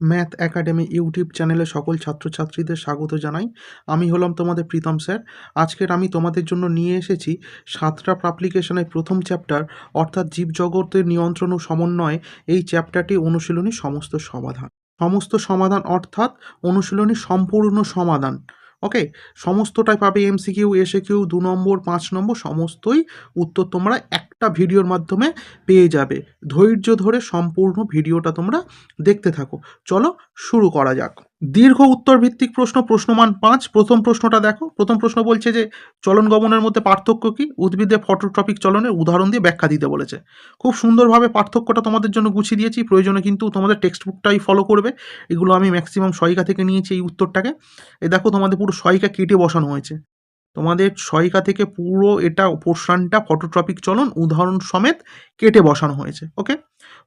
Math academy YouTube চ্যানেলে সকল ছাত্রছাত্রীদের স্বাগত জানাই। আমি হলাম তোমাদের প্রীতম স্যার। আজকের আমি তোমাদের জন্য নিয়ে এসেছি সাতটা অ্যাপ্লিকেশনের প্রথম চ্যাপ্টার অর্থাৎ জীবজগতের নিয়ন্ত্রণ ও সমন্বয়ে। এই চ্যাপ্টারটি অনুশীলনী সমস্ত সমাধান অর্থাৎ অনুশীলনী সম্পূর্ণ সমাধান। ওকে, সমস্তটাই পাবে এমসিকিউ, এসএকিউ, 2 নম্বর, 5 নম্বর সমস্তই উত্তর তোমরা একটা ভিডিওর মাধ্যমে পেয়ে যাবে। ধৈর্য ধরে সম্পূর্ণ ভিডিওটা তোমরা দেখতে থাকো। চলো শুরু করা যাক। দীর্ঘ উত্তর ভিত্তিক প্রশ্ন, প্রশ্নমান 5। প্রথম প্রশ্নটা দেখো। প্রথম প্রশ্ন বলছে যে চলন গমনের মধ্যে পার্থক্য কি? উদ্ভিদের ফটোট্রপিক চলনের উদাহরণ দিয়ে ব্যাখ্যা দিতে বলেছে। খুব সুন্দরভাবে পার্থক্যটা তোমাদের জন্য গুছিয়ে দিয়েছি। প্রয়োজনে কিন্তু তোমাদের টেক্সট বুকটাই ফলো করবে। এগুলো আমি ম্যাক্সিমাম সহায়িকা থেকে নিয়েছি এই উত্তরটাকে। এই দেখো তোমাদের পুরো সহায়িকা কেটে বসানো হয়েছে। তোমাদের সহায়িকা থেকে পুরো এটা পোর্শনটা ফটোট্রপিক চলন উদাহরণ সমেত কেটে বসানো হয়েছে। ওকে,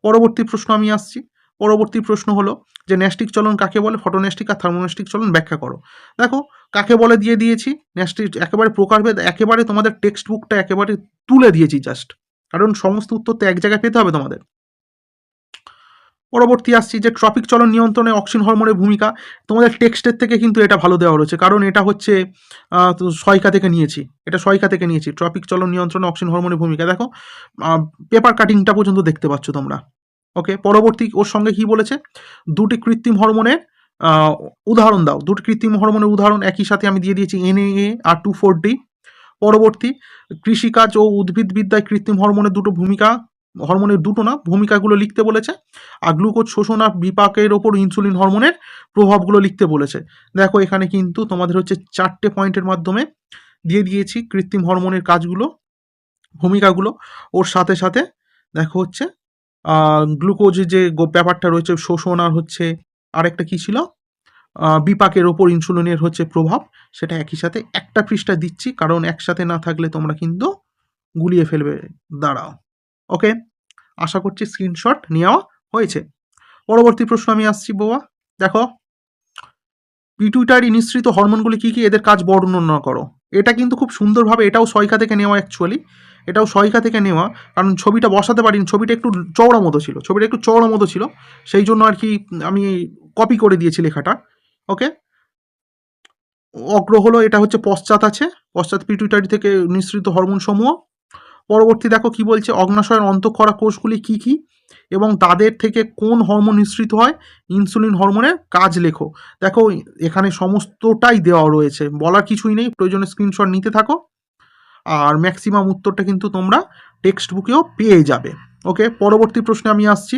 পরবর্তী প্রশ্ন আমি আসছি। পরবর্তী প্রশ্ন হলো যে ন্যাস্টিক চলন কাকে বলে? ফটোন্যাস্টিক আর থার্মোন্যাস্টিক চলন ব্যাখ্যা করো। দেখো কাকে বলে দিয়ে দিয়েছি। ন্যাস্টিক একেবারে প্রকারভেদ, একেবারে তোমাদের টেক্সট বুকটা একেবারে তুলে দিয়েছি জাস্ট, কারণ সমস্ত উত্তর তো এক জায়গায় পেতে হবে তোমাদের। পরবর্তী আসছি যে ট্রপিক চলন নিয়ন্ত্রণে অক্সিন হরমোনের ভূমিকা। তোমাদের টেক্সটের থেকে কিন্তু এটা ভালো দেওয়া রয়েছে, কারণ এটা হচ্ছে সহায়িকা থেকে নিয়েছি। এটা সহায়িকা থেকে নিয়েছি। ট্রপিক চলন নিয়ন্ত্রণে অক্সিন হরমোনের ভূমিকা দেখো, পেপার কাটিংটা পর্যন্ত দেখতে পাচ্ছ তোমরা। ওকে, পরবর্তী ওর সঙ্গে কি বলেছে? দুটি কৃত্রিম হরমোনের উদাহরণ দাও। দুটি কৃত্রিম হরমোনের উদাহরণ একই সাথে আমি দিয়ে দিয়েছি, NAA আর 2,4-D। পরবর্তী, কৃষিকাজ ও উদ্ভিদবিদ্যায় কৃত্রিম হরমোনের দুটো ভূমিকা, হরমোনের দুটো না, ভূমিকাগুলো লিখতে বলেছে। আর গ্লুকোজ শোষণ আর বিপাকের ওপর ইনসুলিন হরমোনের প্রভাবগুলো লিখতে বলেছে। দেখো এখানে কিন্তু তোমাদের হচ্ছে 4টে পয়েন্টের মাধ্যমে দিয়ে দিয়েছি কৃত্রিম হরমোনের কাজগুলো, ভূমিকাগুলো। ওর সাথে সাথে দেখো হচ্ছে গ্লুকোজের যে ব্যাপারটা রয়েছে শোষণ, আর হচ্ছে আরেকটা কি ছিল, বিপাকের ওপর ইনসুলিনের হচ্ছে প্রভাব, সেটা একই সাথে একটা পৃষ্ঠা দিচ্ছি, কারণ একসাথে না থাকলে তোমরা কিন্তু গুলিয়ে ফেলবে। দাঁড়াও। ওকে, আশা করছি স্ক্রিনশট নেওয়া হয়েছে। পরবর্তী প্রশ্ন আমি আসছি বাবা। দেখো, পিটুইটারি নিঃসৃত হরমোনগুলি কী কী, এদের কাজ বর্ণনা করো। এটা কিন্তু খুব সুন্দরভাবে, এটাও সহায়িকা থেকে নেওয়া অ্যাকচুয়ালি। এটাও সহায়িকা থেকে নেওয়া, কারণ ছবিটা বসাতে পারিনি। ছবিটা একটু চওড়া মতো ছিল, সেই জন্য আর কি আমি কপি করে দিয়েছি লেখাটা। ওকে, অগ্র হলো, এটা হচ্ছে পশ্চাৎ আছে, পশ্চাৎ পিটুইটারি থেকে নিঃসৃত হরমোন সমূহ। পরবর্তী দেখো কি বলছে, অগ্নাশয়ের অন্তঃক্ষরা কোষগুলি কি কি এবং তাদের থেকে কোন হরমোন নিঃসৃত হয়, ইনসুলিন হরমোনের কাজ লেখো। দেখো এখানে সমস্তটাই দেওয়া রয়েছে, বলার কিছুই নেই, প্রয়োজনে স্ক্রিনশট নিতে থাকো। আর ম্যাক্সিমাম উত্তরটা কিন্তু তোমরা টেক্সট বুকেও পেয়ে যাবে। ওকে, পরবর্তী প্রশ্নে আমি আসছি।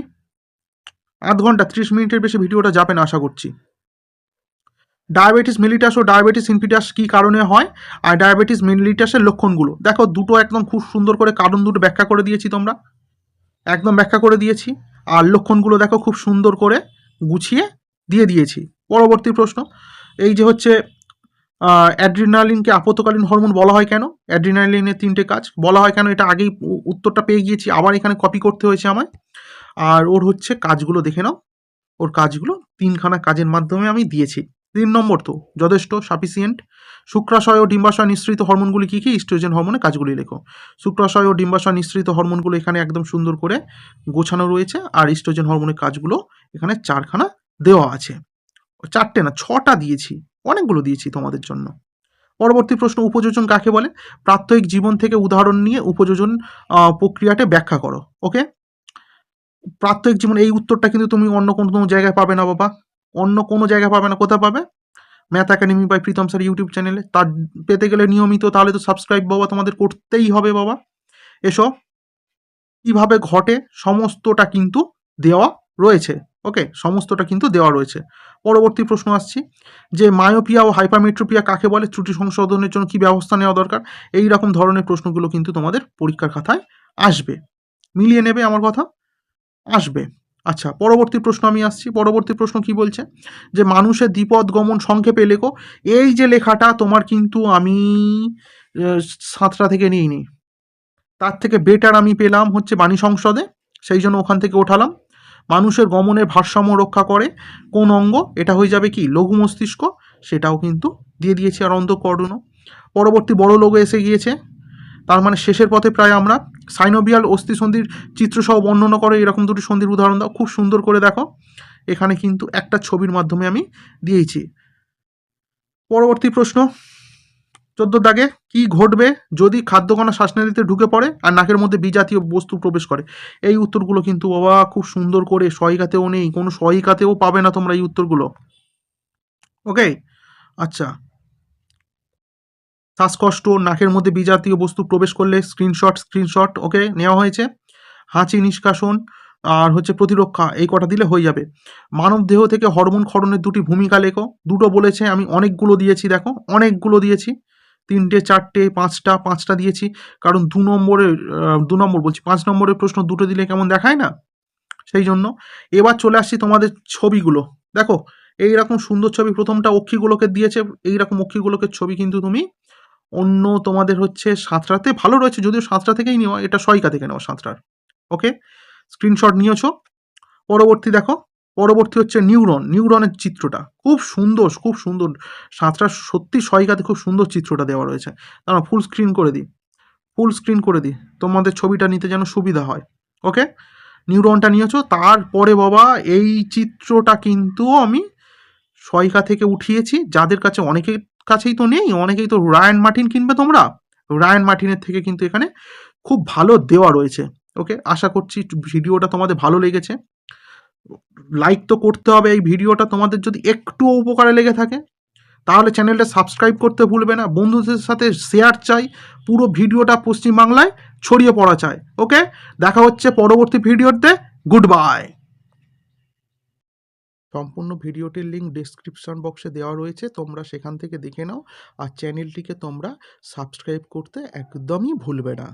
8 ঘন্টা 30 মিনিটের বেশি ভিডিওটা যাবে না আশা করছি। ডায়াবেটিস মেলিটাস ও ডায়াবেটিস ইনফিটাস কী কারণে হয়, আর ডায়াবেটিস মেলিটাসের লক্ষণগুলো। দেখো দুটো একদম খুব সুন্দর করে কারণ দুটো ব্যাখ্যা করে দিয়েছি, তোমরা একদম ব্যাখ্যা করে দিয়েছি। আর লক্ষণগুলো দেখো খুব সুন্দর করে গুছিয়ে দিয়ে দিয়েছি। পরবর্তী প্রশ্ন, এই যে হচ্ছে অ্যাড্রিনালিনকে আপতকালীন হরমোন বলা হয় কেন? অ্যাড্রিনালিনের 3টে কাজ বলা হয় কেন, এটা আগেই উত্তরটা পেয়ে গিয়েছি, আবার এখানে কপি করতে হয়েছে আমায়। আর ওর হচ্ছে কাজগুলো দেখে নাও, ওর কাজগুলো 3খানা কাজের মাধ্যমে আমি দিয়েছি। 3 নম্বর তো যথেষ্ট সাফিসিয়েন্ট। শুক্রাশয় ও ডিম্বাশয় নিঃসৃত হরমোনগুলি কী কী, ইস্ট্রোজেন হরমোনের কাজগুলি লেখো। শুক্রাশয় ও ডিম্বাশয় নিঃসৃত হরমোনগুলো এখানে একদম সুন্দর করে গোছানো রয়েছে, আর ইস্ট্রোজেন হরমোনের কাজগুলো এখানে 4খানা দেওয়া আছে। 4টে না 6টা দিয়েছি, অনেকগুলো দিয়েছি তোমাদের জন্য। পরবর্তী প্রশ্ন, উপযোজন কাকে বলে? প্রাত্যহিক জীবন থেকে উদাহরণ নিয়ে উপযোজন প্রক্রিয়াটা ব্যাখ্যা করো। ওকে, প্রাত্যহিক জীবন, এই উত্তরটা কিন্তু তুমি অন্য কোনো জায়গায় পাবে না বাবা, অন্য কোনো জায়গায় পাবে না। কোথায় পাবে? Math academy by Pritam sir YouTube চ্যানেলে। তার পেতে গেলে নিয়মিত তাহলে তো সাবস্ক্রাইব বাবা তোমাদের করতেই হবে বাবা। এসো, কীভাবে ঘটে সমস্তটা কিন্তু দেওয়া রয়েছে। ওকে, সমস্তটা কিন্তু দেওয়া রয়েছে। পরবর্তী প্রশ্ন আসছি যে মায়োপিয়া ও হাইপারমেট্রোপিয়া কাকে বলে, ত্রুটি সংশোধনের জন্য কী ব্যবস্থা নেওয়া দরকার। এই রকম ধরনের প্রশ্নগুলো কিন্তু তোমাদের পরীক্ষার খাতায় আসবে, মিলিয়ে নেবে আমার কথা, আসবে। আচ্ছা, পরবর্তী প্রশ্ন আমি আসছি। পরবর্তী প্রশ্ন কি বলছে যে মানুষের দ্বিপদ গমন সংক্ষেপে লেখো। এই যে লেখাটা তোমার কিন্তু আমি 7টা থেকে নিইনি, তার থেকে বেটার আমি পেলাম হচ্ছে বাণী সংসদে, সেই জন্য ওখান থেকে ওঠালাম। মানুষের গমনের ভারসাম্য রক্ষা করে কোন অঙ্গ, এটা হয়ে যাবে কি লঘু মস্তিষ্ক, সেটাও কিন্তু দিয়ে দিয়েছি। আর অন্তঃকর্ণ। পরবর্তী বড় লোগো এসে গিয়েছে, তার মানে শেষের পথে প্রায় আমরা। সাইনোভিয়াল অস্থি সন্ধির চিত্রসহ বর্ণনা করে, এরকম দুটি সন্ধির উদাহরণ দাও। খুব সুন্দর করে দেখো, এখানে কিন্তু একটা ছবির মাধ্যমে আমি দিয়েছি। পরবর্তী প্রশ্ন 14 দাগে, কি ঘটবে যদি খাদ্যকণা শ্বাসনালীতে ঢুকে পড়ে আর নাকের মধ্যে বিজাতীয় বস্তু প্রবেশ করে? এই উত্তরগুলো কিন্তু বাবা খুব সুন্দর করে সহায়িকাতেও নেই, কোনো সহায়িকাতেও পাবে না তোমরা এই উত্তরগুলো। ওকে, আচ্ছা, শ্বাসকষ্ট, নাকের মধ্যে বিজাতীয় বস্তু প্রবেশ করলে স্ক্রিনশট ওকে নেওয়া হয়েছে। হাঁচি, নিষ্কাশন আর হচ্ছে প্রতিরক্ষা, এই কটা দিলে হয়ে যাবে। মানব দেহ থেকে হরমোন ক্ষরণের দুটি ভূমিকা লেখো। দুটো বলেছে, আমি অনেকগুলো দিয়েছি, দেখো অনেকগুলো দিয়েছি, 3টে 4টে 5টা দিয়েছি, কারণ 2 নম্বর বলছি 5 নম্বরের প্রশ্ন দুটো দিলে কেমন দেখায় না, সেই জন্য। এবার চলে আসছি তোমাদের ছবিগুলো, দেখো এইরকম সুন্দর ছবি। প্রথমটা অক্ষিগোলকের দিয়েছে, এইরকম অক্ষিগোলকের ছবি কিন্তু তুমি অন্য তোমাদের হচ্ছে সাঁতরাতে ভালো রয়েছে, যদিও সাঁতরা থেকেই নেওয়া, এটা সহায়িকা থেকে নেওয়া সাঁতরার। ওকে, স্ক্রিনশট নিয়েছো। পরবর্তী হচ্ছে নিউরনের চিত্রটা খুব সুন্দর। সাঁতরা সত্যি সহায়িকাতে খুব সুন্দর চিত্রটা দেওয়া রয়েছে। দাঁড়াও ফুল স্ক্রিন করে দিই তোমাদের ছবিটা নিতে যেন সুবিধা হয়। ওকে, নিউরনটা নিয়েছো। তারপরে বাবা এই চিত্রটা কিন্তু আমি সহায়িকা থেকে উঠিয়েছি, যাদের কাছে অনেকের কাছেই তো নেই, অনেকেই তো রায়ান মার্টিন কিনবে তোমরা, রায়ান মার্টিনের থেকে কিন্তু এখানে খুব ভালো দেওয়া রয়েছে। ওকে, আশা করছি ভিডিওটা তোমাদের ভালো লেগেছে। লাইক তো করতে হবে এই ভিডিওটা তোমাদের যদি একটু উপকারে লেগে থাকে, তাহলে চ্যানেলটা সাবস্ক্রাইব করতে ভুলবে না। বন্ধুদের সাথে শেয়ার চাই, পুরো ভিডিওটা পশ্চিমবাংলায় ছড়িয়ে পড়া চাই। ওকে, দেখা হচ্ছে পরবর্তী ভিডিওতে। Good bye. সম্পূর্ণ ভিডিওটির লিঙ্ক ডেসক্রিপশন বক্সে দেওয়া রয়েছে, তোমরা সেখান থেকে দেখে নাও। আর চ্যানেলটিকে তোমরা সাবস্ক্রাইব করতে একদমই ভুলবে না।